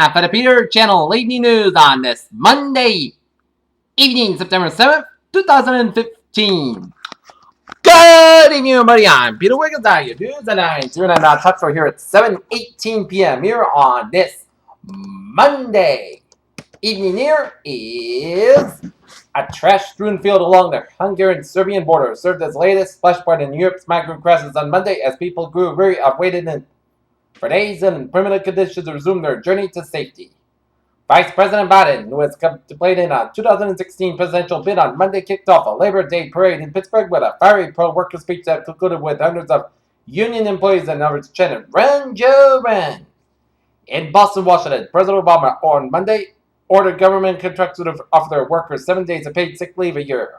time for the Peter Channel Evening News on this Monday evening, September 7th, 2015. Good evening, everybody. I'm Peter Wiggins. Your news and I'm doing a touch for here at 7:18 p.m. here on this Monday evening. Here is a trash-strewn field along the Hungarian-Serbian border served as the latest flashpoint in Europe's migrant crisis on Monday as people grew weary of waiting for days in permanent conditions to resume their journey to safety. Vice President Biden, who has contemplated a 2016 presidential bid on Monday, kicked off a Labor Day parade in Pittsburgh with a fiery pro-worker speech that concluded with hundreds of union employees and others chanting, "Run, Joe, run!" In Boston, Washington, President Obama on Monday ordered government contractors to offer their workers 7 days of paid sick leave a year.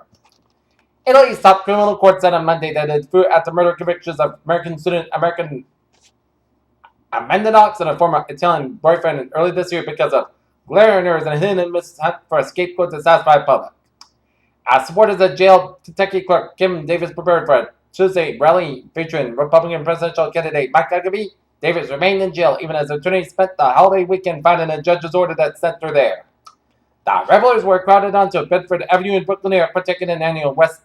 Italy's top criminal court said on Monday that it threw out the murder convictions of American student Amanda Knox and a former Italian boyfriend early this year because of glaring errors and hidden mishunt for a scapegoat to satisfy the public. As supporters of jailed Kentucky clerk Kim Davis prepared for a Tuesday rally featuring Republican presidential candidate Mike Huckabee, Davis remained in jail even as attorneys spent the holiday weekend finding a judge's order that sent her there. The revelers were crowded onto Bedford Avenue in Brooklyn, New York, protecting an annual West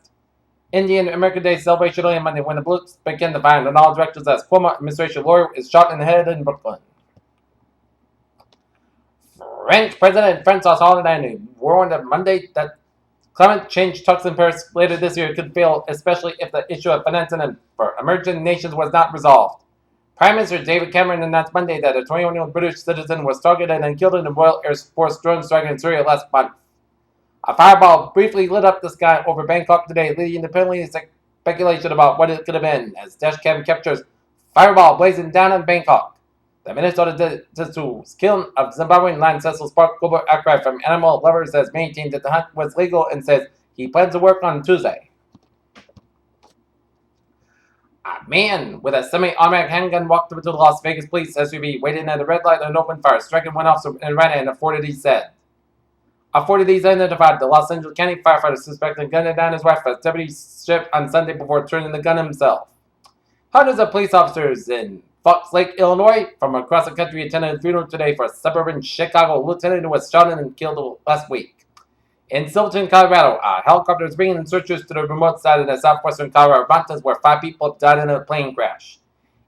Indian American Day celebration early on Monday when the police began to find on all directors as former administration lawyer is shot in the head in Brooklyn. French President François Hollande warned on Monday that climate change talks in Paris later this year could fail, especially if the issue of financing for emerging nations was not resolved. Prime Minister David Cameron announced Monday that a 21-year-old British citizen was targeted and killed in a Royal Air Force drone strike in Syria last month. A fireball briefly lit up the sky over Bangkok today, leading to pending speculation about what it could have been, as dashcam captures fireball blazing down in Bangkok. The Minnesota Zoo's killing of Zimbabwean lion Cecil sparked global outcry from animal lovers as maintained that the hunt was legal and says he plans to work on Tuesday. A man with a semi-automatic handgun walked up to the Las Vegas police SUV, waiting at a red light and opened fire, striking one officer and ran in, authorities said. Authorities identified the Los Angeles County firefighter suspected gunning down his wife as deputies shift on Sunday before turning the gun himself. Hundreds of police officers in Fox Lake, Illinois, from across the country attended a funeral today for a suburban Chicago lieutenant who was shot and killed last week. In Silverton, Colorado, a helicopter is bringing searchers to the remote side of the southwestern Colorado mountains where 5 people died in a plane crash.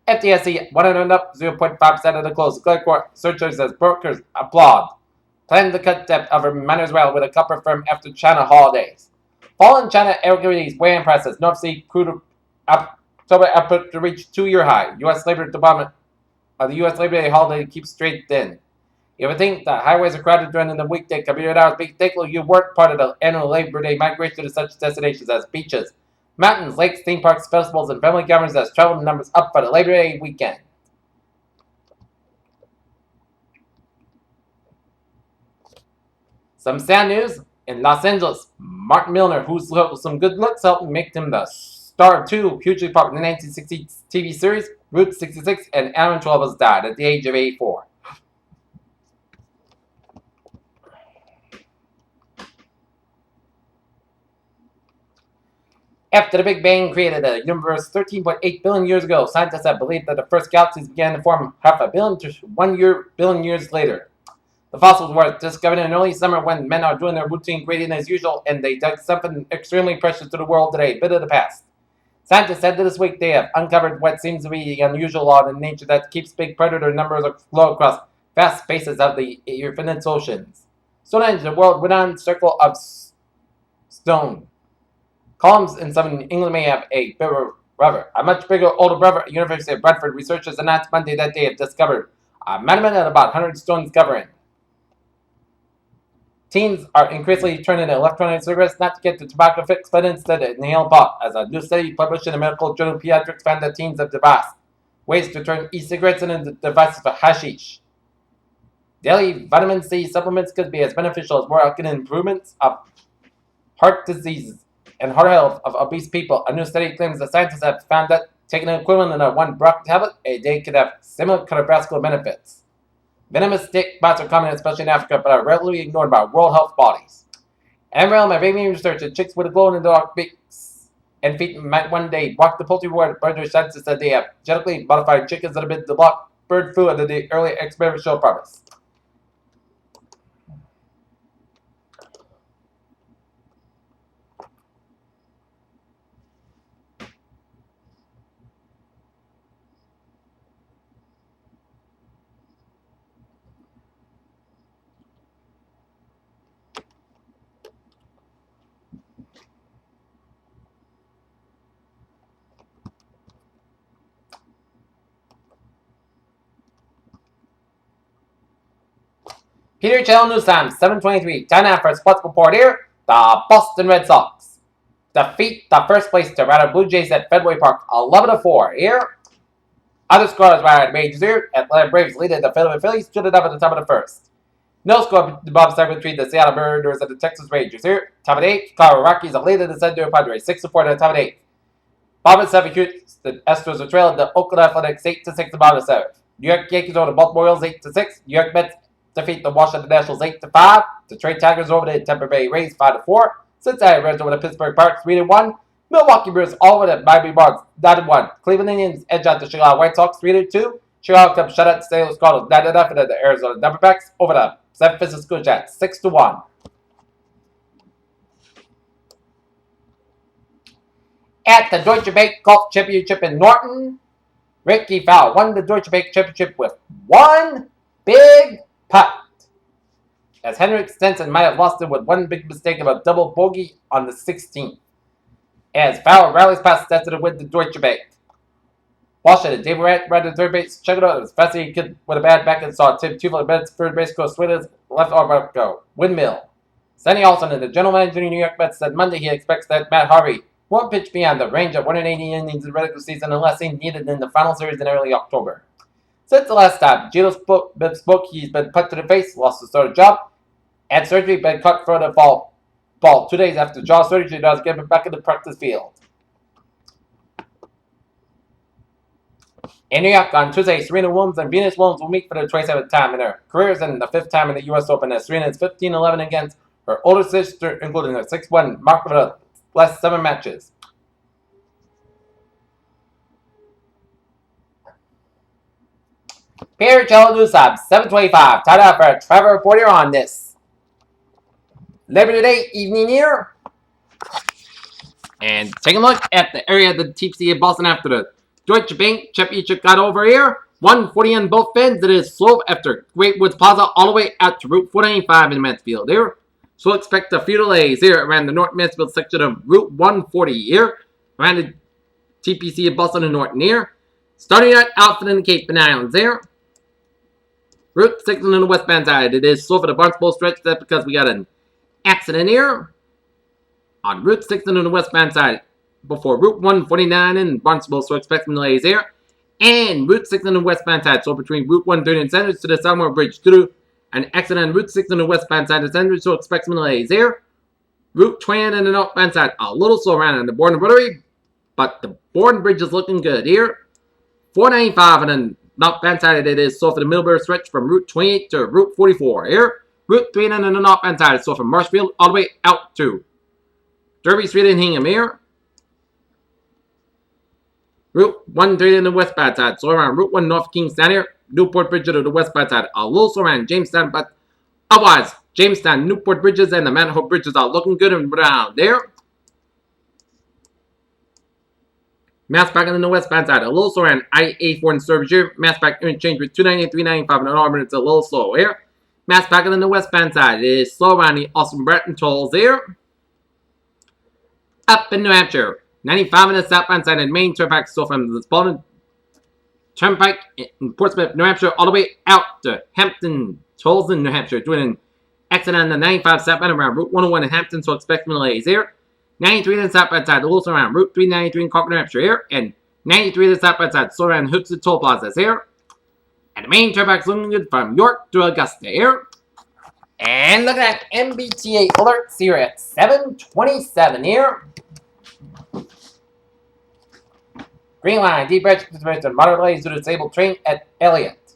FDIC 100 up 0.5% of the closed. Searchers as brokers applaud. Plan to cut debt over miners rail with a copper firm after China holidays. Fallen China equities weighing prices. North Sea crude October output to reach 2-year high. U.S. Labor Department the U.S. Labor Day holiday keeps straight thin. You would think that highways are crowded during the weekday commuter hours, but thankfully you weren't part of the annual Labor Day migration to such destinations as beaches, mountains, lakes, theme parks, festivals, and family gatherings as travel numbers up for the Labor Day weekend. Some sad news in Los Angeles. Martin Milner, who's some good looks, helped make him the star of 2 hugely popular 1960 TV series, Route 66, and Aaron 12 has died at the age of 84. After the Big Bang created the universe 13.8 billion years ago, scientists have believed that the first galaxies began to form half a billion to 1 billion years later. The fossils were discovered in early summer when men are doing their routine grading as usual, and they dug something extremely precious to the world today, a bit of the past. Scientists said that this week they have uncovered what seems to be the unusual law in nature that keeps big predator numbers flow across vast spaces of the infinite oceans. Stonehenge, the world-renowned circle of stone. Columns in southern England may have a bigger brother. A much bigger, older brother. University of Bradford researchers announced Monday that they have discovered a monument at about 100 stones covering. Teens are increasingly turning to electronic cigarettes not to get the tobacco fix, but instead inhale pot, as a new study published in the medical journal Pediatrics found that teens have devised ways to turn e-cigarettes into devices for hashish. Daily vitamin C supplements could be as beneficial as working improvements of heart disease and heart health of obese people. A new study claims that scientists have found that taking an equivalent of 1 Brock tablet a day could have similar cardiovascular benefits. Venomous snake bites are common, especially in Africa, but are rarely ignored by world health bodies. Emerald Arabian research that chicks with glow-in-the-dark beaks and feet might one day walk the poultry world. British scientists said they have genetically modified chickens that have been the block bird food of the early experimental purpose. Peter Channel News Time, 7:23. Time now for a sports report here. The Boston Red Sox defeat the first place Toronto Blue Jays at Fenway Park 11-4 here. Other scores were at majors here. Atlanta Braves leaded the Philadelphia Phillies, stood it up at the top of the first. No score above 7-3. The Seattle Mariners at the Texas Rangers here. Top of the 8th. Colorado Rockies leaded the San Diego Padres 6-4 at the top of the 8th. Bottom of the 7th. The Astros are trailed the Oakland Athletics 8-6 at the bottom of the 7th. New York Yankees over the Baltimore Orioles 8-6. New York Mets defeat the Washington Nationals 8-5. Detroit Tigers over the Tampa Bay Rays 5-4. Cincinnati Reds over the Pittsburgh Pirates 3-1. Milwaukee Brewers all over the Miami Marlins 9-1. Cleveland Indians edge out the Chicago White Sox 3-2. Chicago Cubs shut out the St. Louis Cardinals 9-0. And then the Arizona Diamondbacks over the San Francisco Giants 6-1. At the Deutsche Bank Golf Championship in Norton, Ricky Fowler won the Deutsche Bank Championship with one big putt, as Henrik Stenson might have lost it with one big mistake of a double bogey on the 16th. As Fowler rallies past Stenson to win the Deutsche Bank. Washington, Dave Morant ran to third base. Check it out. It was fascinating kid with a bad back and saw Tim Tebow at third base coach Swinton's left arm up go. Windmill. Sonny Olson, the general manager of the New York Mets, said Monday he expects that Matt Harvey won't pitch beyond the range of 180 innings in the regular season unless he's needed in the final series in early October. Since the last time Gino spoke, he's been put to the face, lost his starting job, had surgery, been cut for the ball 2 days after jaw surgery. Does get him back in the practice field. In New York on Tuesday, Serena Williams and Venus Williams will meet for the 27th time in their careers and the 5th time in the U.S. Open, as Serena is 15-11 against her older sister, including her 6-1 mark for the last 7 matches. Pierre Chaladusab, 7:25. Time out for a travel report here on this Labor Day evening here. And take a look at the area of the TPC in Boston after the Deutsche Bank Championship got over here. 140 on both ends. It is slow after Great Woods Plaza all the way out to Route 495 in Mansfield here. So expect the few delays here around the North Mansfield section of Route 140 here. Around the TPC in Boston and Norton here. Starting at Alfred and the Cape and Islands there. Route 6 on the westbound side. It is slow for the Barnstable stretch. That's because we got an accident here on Route 6 on the westbound side before Route 149 in Barnstable, so expect some delays here. And Route 6 on the westbound side, so between Route 130 and Sandwich to the Salmore Bridge through an accident on Route 6 on the westbound side of Sandwich, so expect some delays here. Route 20 on the northbound side, a little slow around on the Borden Rotary, but the Borden Bridge is looking good here. 495 on the northbound side, it is slow for the Middlebury stretch from Route 28 to Route 44 here. Route 3 on the northbound side, so from Marshfield all the way out to Derby Street in Hingham here. Route 130 on the westbound side, so around Route 1 North Kingstown here. Newport Bridge to the westbound side, a little slow around Jamestown, but otherwise, Jamestown, Newport Bridges, and the Manhope Bridges are looking good and around there. Massback on the westbound side, a little slow around I-84 in Sturbridge here. Massback interchange with 290 and 395 in Auburn, it's a little slow here. Massback on the westbound side, it is slow around the Austin Bratton tolls there. Up in New Hampshire, 95 on the southbound side and Main Turnpike, so from the Spalding Turnpike in Portsmouth, New Hampshire, all the way out to Hampton tolls in New Hampshire, doing an accident on the 95 southbound around Route 101 in Hampton, so expect some delays here. 93 on the southbound side, also around Route 393 in Concord, New Hampshire here, and 93 on the southbound side, so around Hooksett Toll Plazas here. And the Main Turnpike's looking good from York to Augusta here. And look at MBTA alerts here at 7:27 here. Green line, deep bridge, and moderate delays due to disabled train at Elliott.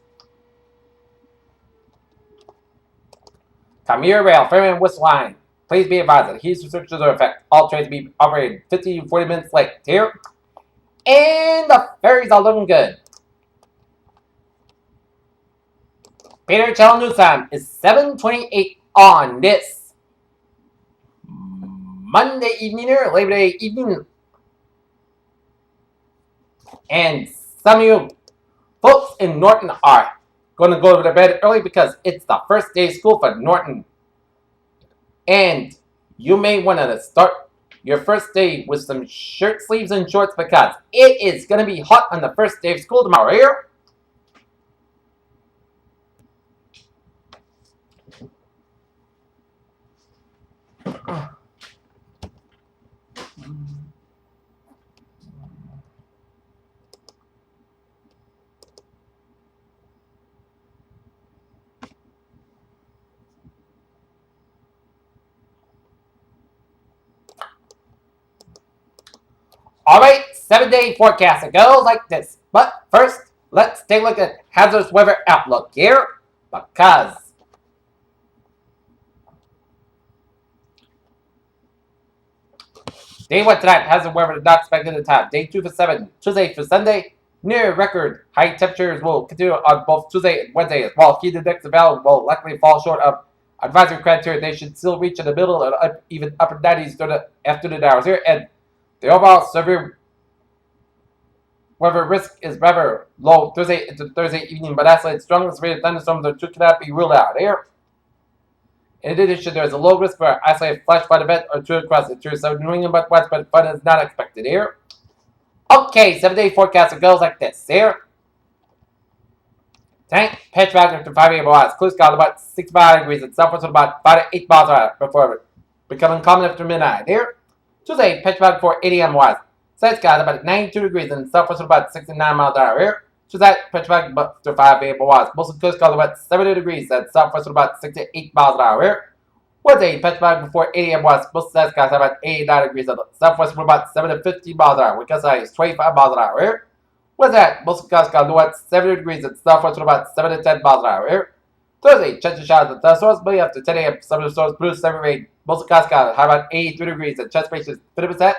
Commuter Rail, Ferry and Whistle line. Please be advised that heat restrictions are in effect. All trains be operated 50 to 40 minutes late here. And the ferries are looking good. Peter Channel News Time is 7:28 on this Monday evening or Labor Day evening. And some of you folks in Norton are going to go to bed early because it's the first day of school for Norton. And you may want to start your first day with some shirt sleeves and shorts because it is going to be hot on the first day of school tomorrow here. Alright, 7-day forecast. It goes like this. But first, let's take a look at hazardous weather outlook here. Because Day 1 tonight, hazardous weather is not expected at the time. Day 2 for 7, Tuesday for Sunday. Near record high temperatures will continue on both Tuesday and Wednesday, as well. Heat index available will likely fall short of advisory criteria. They should still reach in the middle and even upper 90s during the afternoon hours here. And the overall severe weather risk is rather low Thursday into Thursday evening, but isolated strongest rate of thunderstorms or two cannot be ruled out here. In addition, there is a low risk for isolated flash flood event or two across the interior of New England, but widespread flood is not expected here. Okay, 7-day forecast goes like this here. Tonight, pitch back after 5 a.m. hours. Clear sky about 65 degrees and southwest with about 5 to 8 miles an hour before becoming common after midnight here. Tuesday, pitch back before 8 a.m. hours. Sunny skies about 92 degrees and southwest with about 69 miles an hour here. Tuesday, pitch back after 5 a.m. hours. Mostly clear skies about 70 degrees and southwest with about 68 miles an hour here. Wednesday, pitch back before 8 a.m. west. Most sunny skies about 89 degrees and southwest with about 7 to 15 miles an hour. Wind gusts is 25 miles an hour here. What's that? Most skies west 70 degrees and southwest with about 7 to 10 miles an hour here. Thursday, chance of showers and thunderstorms. Maybe after 10 a.m. Some of the storms produce heavy rain. Most skies high about 83 degrees and chance rate is 50%.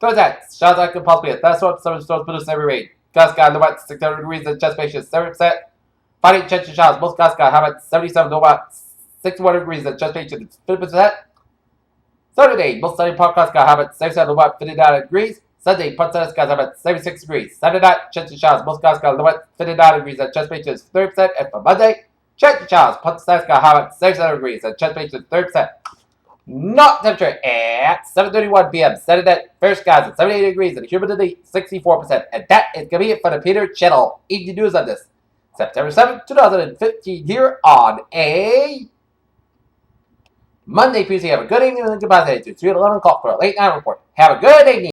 Thursday, showers that could possibly a thunderstorm. Some of the storms produce heavy rain. Skies about 600 degrees and chance rate is 70%. Friday, chance of showers. Most skies high about 77 to about 61 degrees and chance rate is 50%. Saturday, most sunny part skies high about 77 to about 59 degrees. Sunday, part sunny skies about 76 degrees. Saturday night, chance of showers. Most skies about 59 degrees and chance rate is 30%. And for Monday, chance of showers. Part sunny skies about 77 degrees and chance rate is 30%. Not temperature at 7:31 p.m. Saturday night, fair skies at 78 degrees and humidity 64%. And that is going to be it for the Peter Channel. Evening news on this September 7th, 2015 here on a Monday, Tuesday. Have a good evening and goodbye to 3 at 11 o'clock for a late night report. Have a good evening.